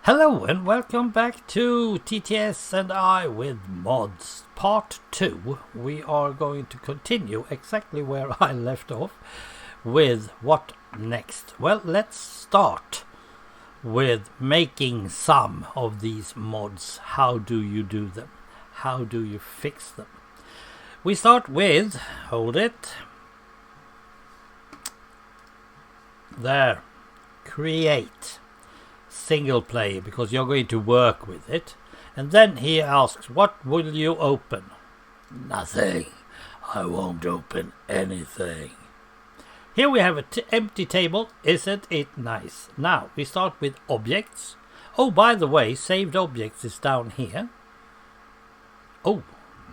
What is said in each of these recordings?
Hello and welcome back to TTS and I with mods part 2. We are going to continue exactly where I left off with what next. Well, let's start with making some of these mods. How do you do them? How do you fix them? We start with, hold it, there, create single player, because you're going to work with it. And then he asks, what will you open? Nothing. I won't open anything. Here we have an empty table. Isn't it nice? Now we start with objects. Oh, by the way, saved objects is down here. Oh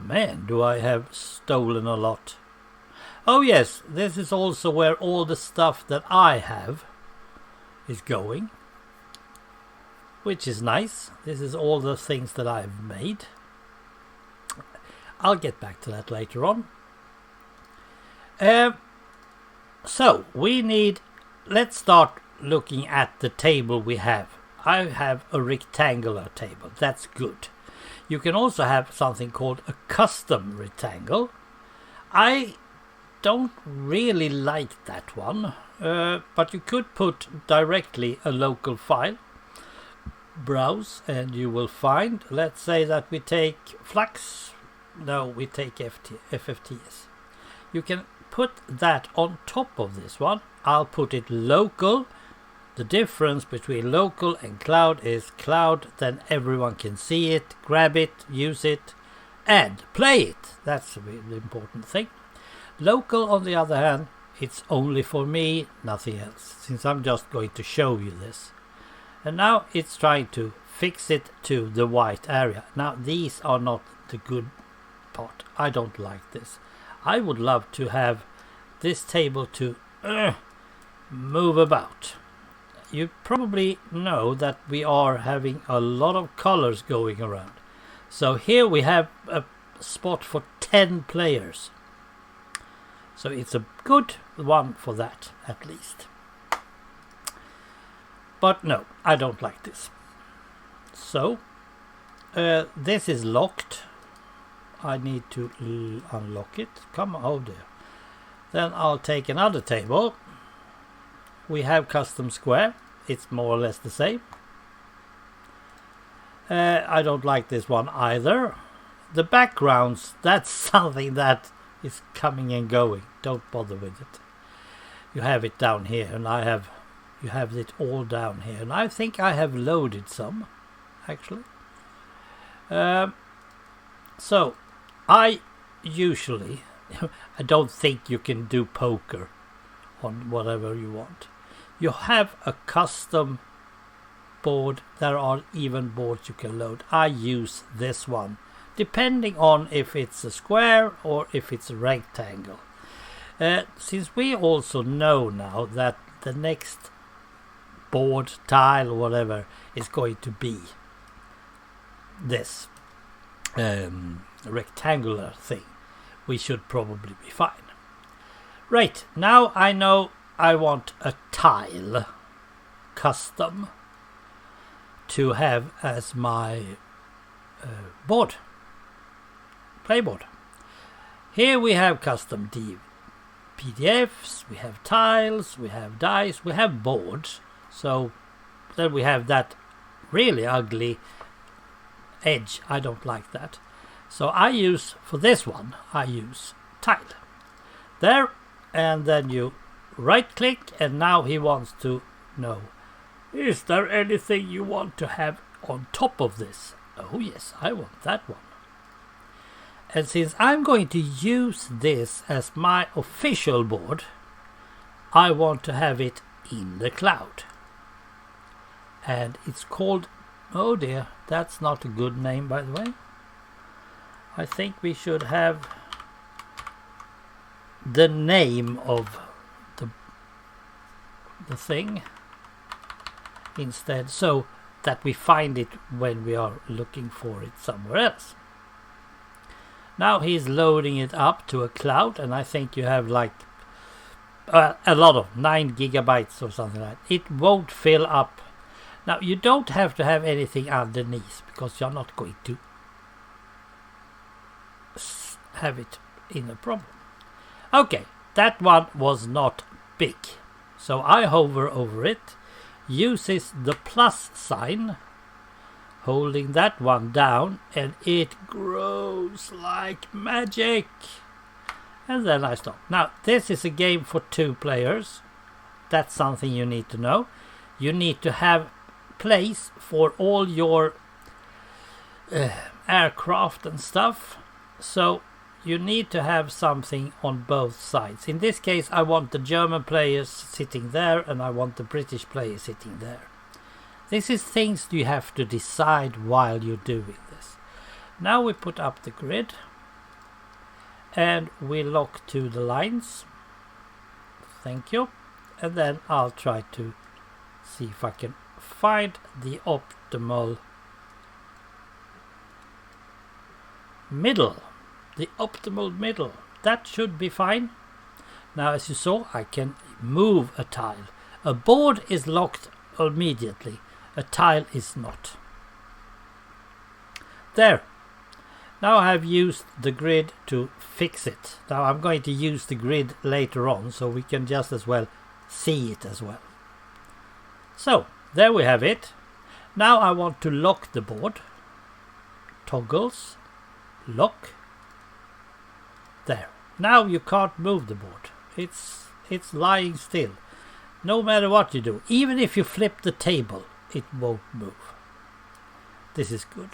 man, do I have stolen a lot. Oh yes, this is also where all the stuff that I have is going, which is nice. This is all the things that I've made. I'll get back to that later on. So we need, let's start looking at the table we have. I have a rectangular table. That's good. You can also have something called a custom rectangle. I don't really like that one, but you could put directly a local file. Browse and you will find, let's say that we take Flux, no, we take FFTS. You can put that on top of this one. I'll put it local. The difference between local and cloud is cloud, then everyone can see it, grab it, use it, and play it. That's the important thing. Local, on the other hand, it's only for me, nothing else, since I'm just going to show you this. And now it's trying to fix it to the white area. Now these are not the good part. I don't like this. I would love to have this table to move about. You probably know that we are having a lot of colors going around. So here we have a spot for 10 players. So it's a good one for that, at least. But no, I don't like this. So, this is locked. I need to unlock it. Come on, oh dear. Then I'll take another table. We have custom square. It's more or less the same. I don't like this one either. The backgrounds, that's something that is coming and going. Don't bother with it. You have it down here, and you have it all down here, and I think I have loaded some actually. So I usually I don't think you can do poker on whatever you want. You have a custom board. There are even boards you can load. I use this one depending on if it's a square or if it's a rectangle. Since we also know now that the next board, tile, or whatever is going to be this rectangular thing, we should probably be fine. Right, now I know I want a tile custom to have as my board, playboard. Here we have custom PDFs, we have tiles, we have dice, we have boards. So then we have that really ugly edge. I don't like that. So I use, for this one, I use tile. There, and then you right click, and now he wants to know, is there anything you want to have on top of this? Oh yes, I want that one. And since I'm going to use this as my official board, I want to have it in the cloud. And it's called, oh dear, that's not a good name, by the way. I think we should have the name of the thing instead, so that we find it when we are looking for it somewhere else. Now he's loading it up to a cloud, and I think you have like a lot of 9 gigabytes or something like that. It won't fill up Now you don't have to have anything underneath because you're not going to have it in a problem. Okay, that one was not big. So I hover over it, uses the plus sign, holding that one down, and it grows like magic. And then I stop. Now this is a game for 2 players. That's something you need to know. You need to have place for all your aircraft and stuff. So you need to have something on both sides. In this case, I want the German players sitting there and I want the British players sitting there. This is things you have to decide while you're doing this. Now we put up the grid and we lock to the lines. Thank you. And then I'll try to see if I can find the optimal middle. The optimal middle. That should be fine. Now as you saw, I can move a tile. A board is locked immediately. A tile is not. There. Now I have used the grid to fix it. Now I'm going to use the grid later on so we can just as well see it as well. So there we have it. Now I want to lock the board. Toggles. Lock. There. Now you can't move the board. It's lying still. No matter what you do. Even if you flip the table, it won't move. This is good.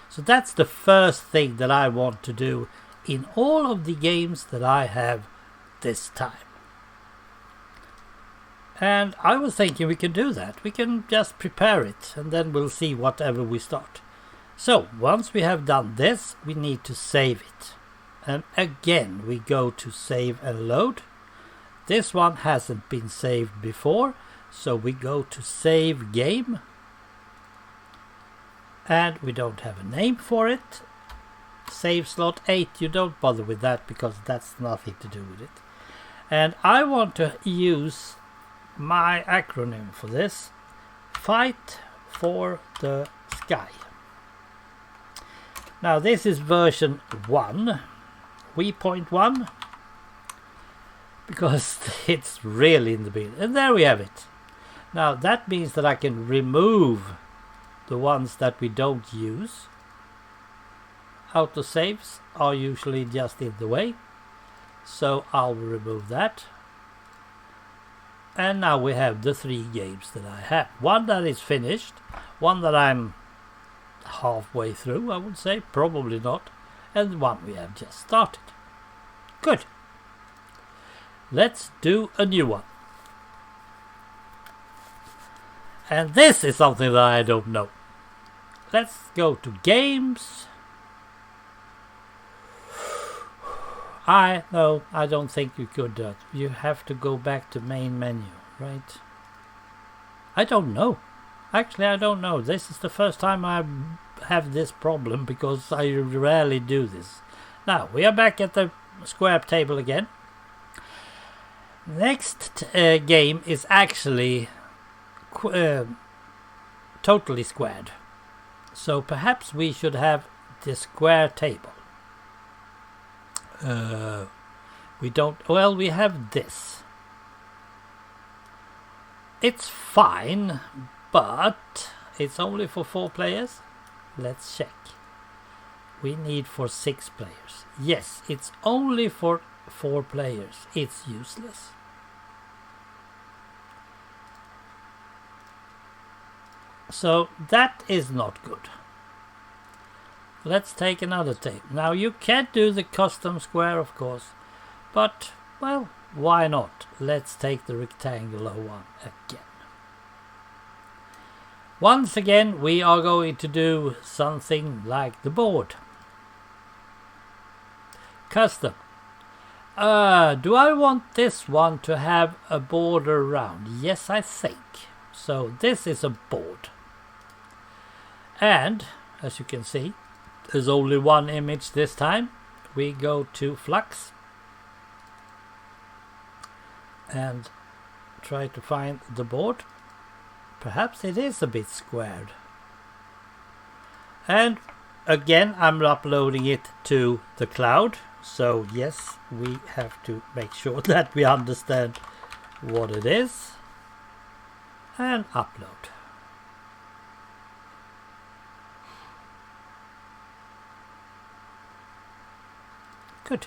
So that's the first thing that I want to do in all of the games that I have this time. And I was thinking we can do that. We can just prepare it and then we'll see whatever we start. So once we have done this, we need to save it. And again, we go to save and load. This one hasn't been saved before, so we go to save game. And we don't have a name for it. Save slot 8, you don't bother with that because that's nothing to do with it. And I want to use my acronym for this. Fight for the Sky. Now this is version 1. We.1 because it's really in the beginning. And there we have it. Now that means that I can remove the ones that we don't use. Autosaves are usually just in the way, so I'll remove that. And now we have the 3 games that I have. One that is finished, one that I'm halfway through, I would say, probably not, and one we have just started. Good. Let's do a new one. And this is something that I don't know. Let's go to games. I don't think you could do it. You have to go back to main menu, right? I don't know. Actually, I don't know. This is the first time I have this problem because I rarely do this. Now, we are back at the square table again. Next game is actually totally squared. So perhaps we should have the square table. We don't. Well, we have this. It's fine, but it's only for 4 players. Let's check. We need for 6 players. Yes, it's only for 4 players. It's useless. So that is not good. Let's take another table. Now you can't do the custom square, of course, but, well, why not? Let's take the rectangular one again. Once again, we are going to do something like the board. Custom. Do I want this one to have a border around? Yes, I think. So this is a board. And, as you can see, there's only one image this time. We go to Flux and try to find the board. Perhaps it is a bit squared. And again, I'm uploading it to the cloud. So yes, we have to make sure that we understand what it is. And upload. Good.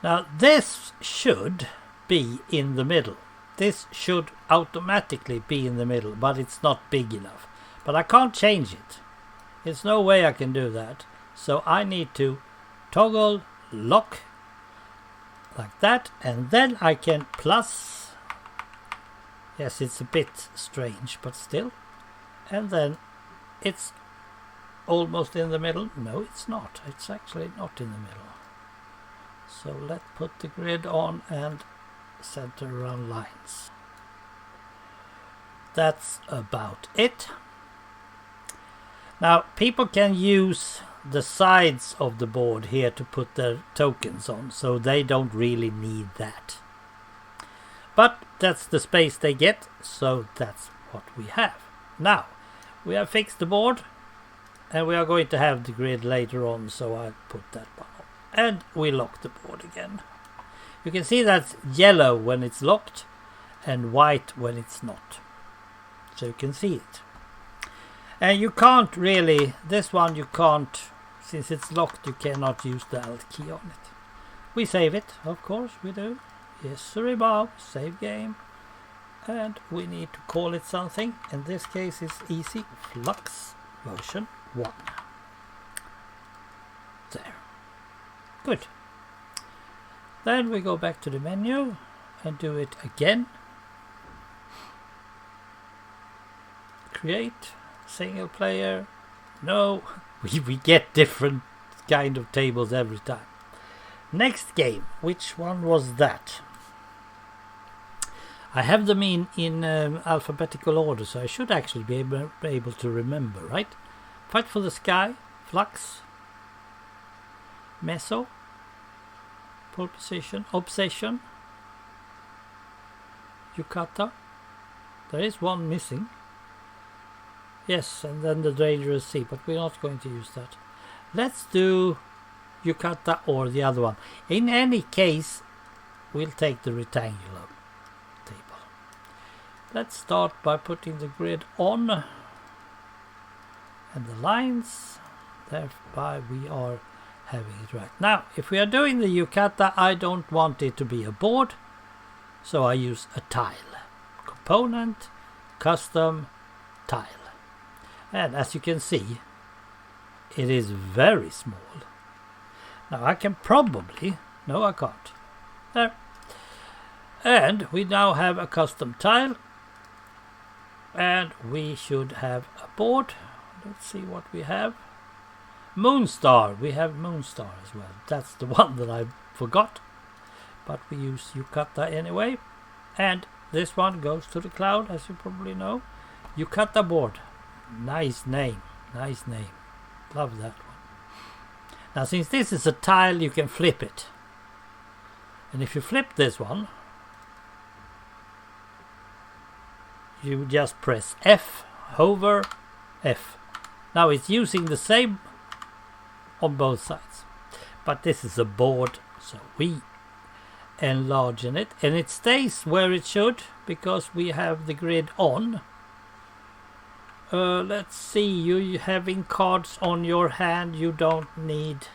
Now this should be in the middle. This should automatically be in the middle, but it's not big enough. But I can't change it. There's no way I can do that. So I need to toggle lock like that, and then I can plus. Yes, it's a bit strange, but still. And then it's almost in the middle. No, it's not. It's actually not in the middle. So let's put the grid on and center around lines. That's about it. Now people can use the sides of the board here to put their tokens on, so they don't really need that. But that's the space they get, so that's what we have. Now we have fixed the board, and we are going to have the grid later on, so I'll put that one on. And we lock the board again. You can see that's yellow when it's locked and white when it's not. So you can see it. And you can't really, this one you can't, since it's locked, you cannot use the Alt key on it. We save it, of course we do. Yes, sorry, Bob, save game. And we need to call it something. In this case it's easy, Flux version 1. There. Good. Then we go back to the menu and do it again. Create, single player. No, we get different kind of tables every time. Next game, which one was that? I have them in alphabetical order, so I should actually be able to remember, right? Fight for the Sky, Flux, Meso, Pole Position, Obsession, Yukata. There is one missing. Yes, and then the Dangerous Sea, but we're not going to use that. Let's do Yukata or the other one. In any case, we'll take the rectangular table. Let's start by putting the grid on and the lines. Thereby we are having it right. Now, if we are doing the Yukata, I don't want it to be a board, so I use a tile. Component, custom, tile. And as you can see, it is very small. Now I can probably, no I can't. There. And we now have a custom tile. And we should have a board. Let's see what we have. Moonstar. We have Moonstar as well. That's the one that I forgot. But we use Yukata anyway. And this one goes to the cloud, as you probably know. Yukata board. Nice name. Nice name. Love that one. Now since this is a tile, you can flip it. And if you flip this one, you just press F, hover, F. Now it's using the same on both sides. But this is a board, so we enlarge it. And it stays where it should, because we have the grid on. Let's see, you having cards on your hand, you don't need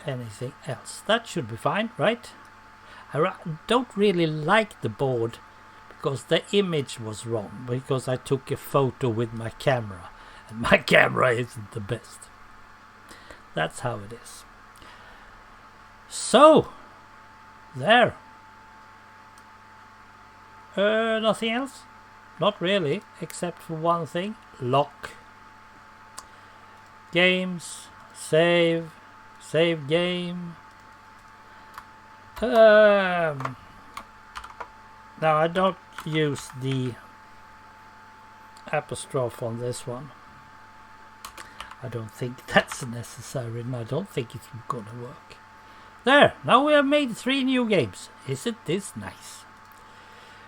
anything else. That should be fine, right? I don't really like the board because the image was wrong, because I took a photo with my camera and my camera isn't the best. That's how it is. So, there. Nothing else? Not really, except for one thing. Lock. Games. Save. Save game. Now I don't use the apostrophe on this one. I don't think that's necessary, and I don't think it's gonna work. There, now we have made 3 new games. Isn't this nice?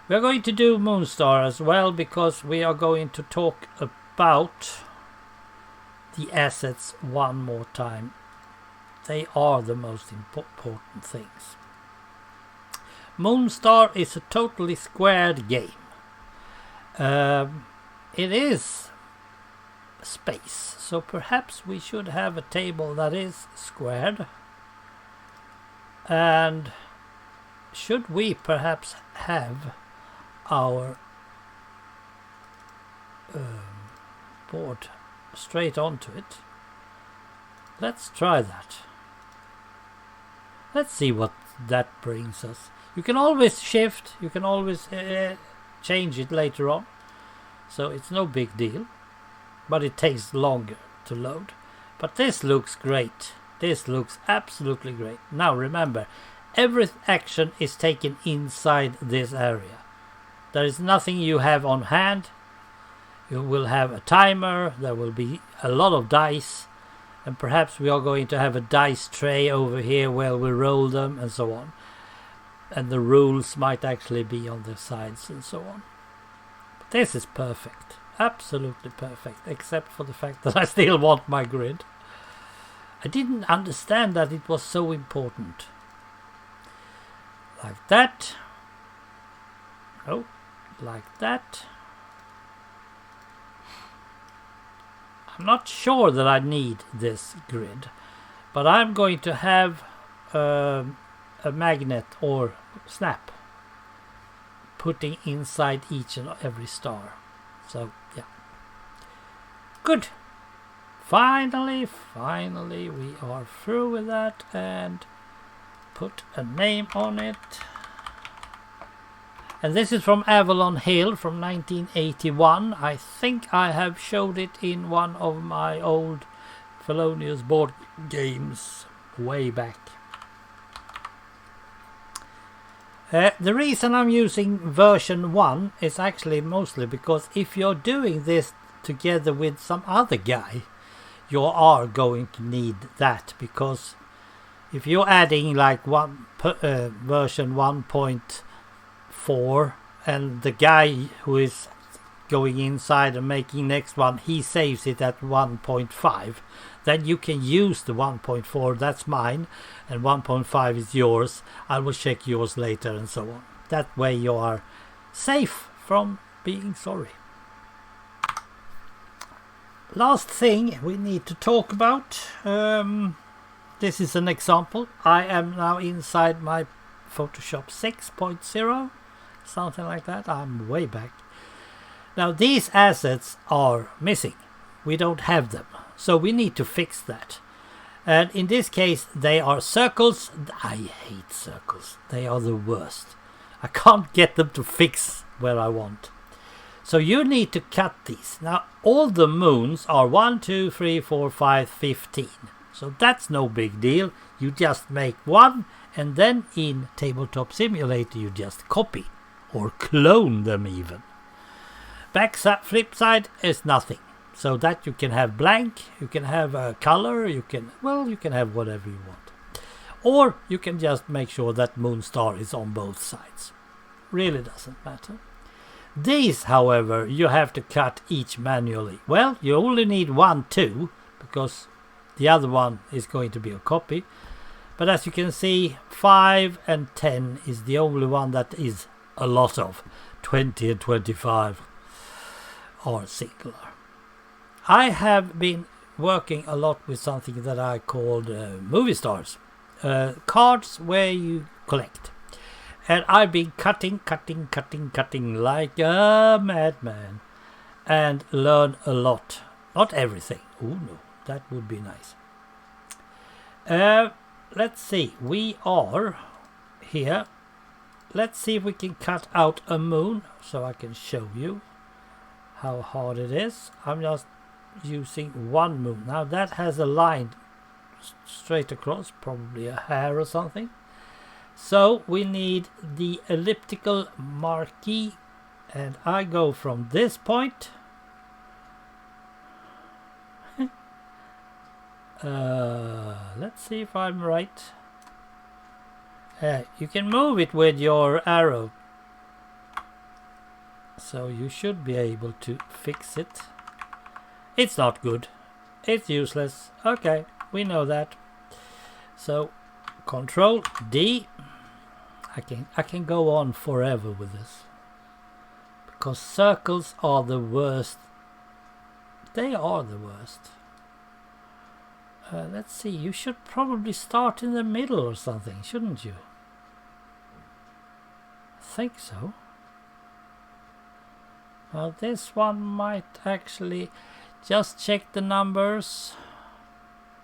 We are going to do Moonstar as well because we are going to talk about the assets one more time. They are the most important things. Moonstar is a totally squared game. It is space, so perhaps we should have a table that is squared. And should we perhaps have our board straight onto it? Let's try that. Let's see what that brings us. You can always shift, you can always change it later on, so it's no big deal, but it takes longer to load. But this looks great. This looks absolutely great. Now remember, every action is taken inside this area. There is nothing you have on hand. You will have a timer, there will be a lot of dice, and perhaps we are going to have a dice tray over here where we roll them and so on. And the rules might actually be on the sides and so on. But this is perfect. Absolutely perfect, except for the fact that I still want my grid. I didn't understand that it was so important. Like that. Oh, like that. I'm not sure that I need this grid, but I'm going to have a magnet or snap putting inside each and every star. So yeah, good. Finally we are through with that, and put a name on it. And this is from Avalon Hill from 1981. I think I have showed it in one of my old felonious board games way back. The reason I'm using version 1 is actually mostly because if you're doing this together with some other guy, you are going to need that, because if you're adding like version 1.4 and the guy who is going inside and making next one, he saves it at 1.5, then you can use the 1.4, that's mine, and 1.5 is yours. I will check yours later and so on. That way you are safe from being sorry. Last thing we need to talk about, this is an example. I am now inside my Photoshop 6.0, something like that. I'm way back. Now these assets are missing. We don't have them, so we need to fix that. And in this case they are circles. I hate circles. They are the worst. I can't get them to fix where I want. So you need to cut these. Now all the moons are 1, 2, 3, 4, 5, 15. So that's no big deal. You just make one, and then in TableTop Simulator you just copy or clone them even. Flip side is nothing. So that you can have blank, you can have a color, you can have whatever you want. Or you can just make sure that Moonstar is on both sides. Really doesn't matter. These, however, you have to cut each manually. Well, you only need 1, 2, because the other one is going to be a copy. But as you can see, 5 and 10 is the only one that is a lot of. 20 and 25 are singular. I have been working a lot with something that I called movie stars. Cards where you collect. And I've been cutting like a madman. And learn a lot. Not everything. Oh no, that would be nice. Let's see. We are here. Let's see if we can cut out a moon so I can show you how hard it is. I'm just using one moon. Now that has a line straight across, probably a hair or something. So we need the elliptical marquee, and I go from this point. Let's see if I'm right. You can move it with your arrow So you should be able to fix it. It's not good. It's useless. Okay, we know that. So Control D. I can go on forever with this. Because circles are the worst. They are the worst. Let's see, you should probably start in the middle or something, shouldn't you? I think so. Well, this one might actually just check the numbers.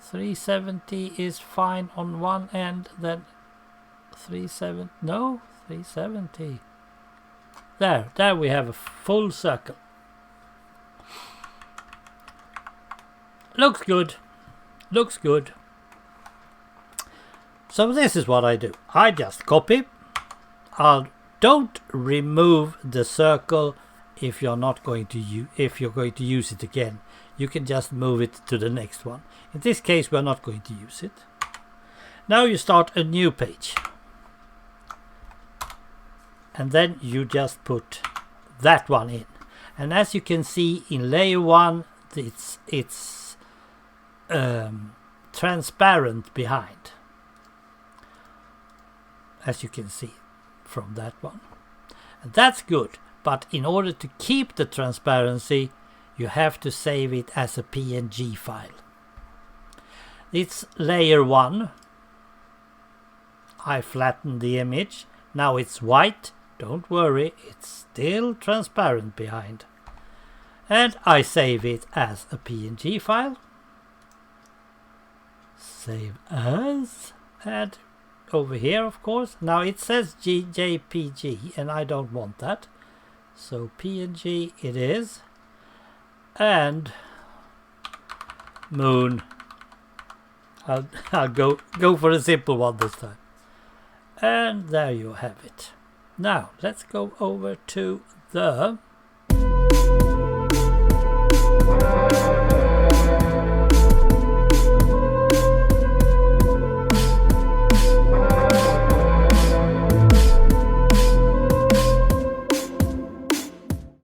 370 is fine on one end, then 370. There we have a full circle. Looks good. Looks good. So this is what I do. I just copy. Don't remove the circle if you're not going to use it again. You can just move it to the next one. In this case, we're not going to use it. Now you start a new page. And then you just put that one in. And as you can see in layer 1, it's transparent behind. As you can see from that one. And that's good. But in order to keep the transparency, you have to save it as a PNG file. It's layer 1. I flattened the image. Now it's white. Don't worry, it's still transparent behind. And I save it as a PNG file. Save as. And over here, of course. Now it says JPG and I don't want that. So PNG it is. And moon. I'll go for a simple one this time. And there you have it. Now let's go over to the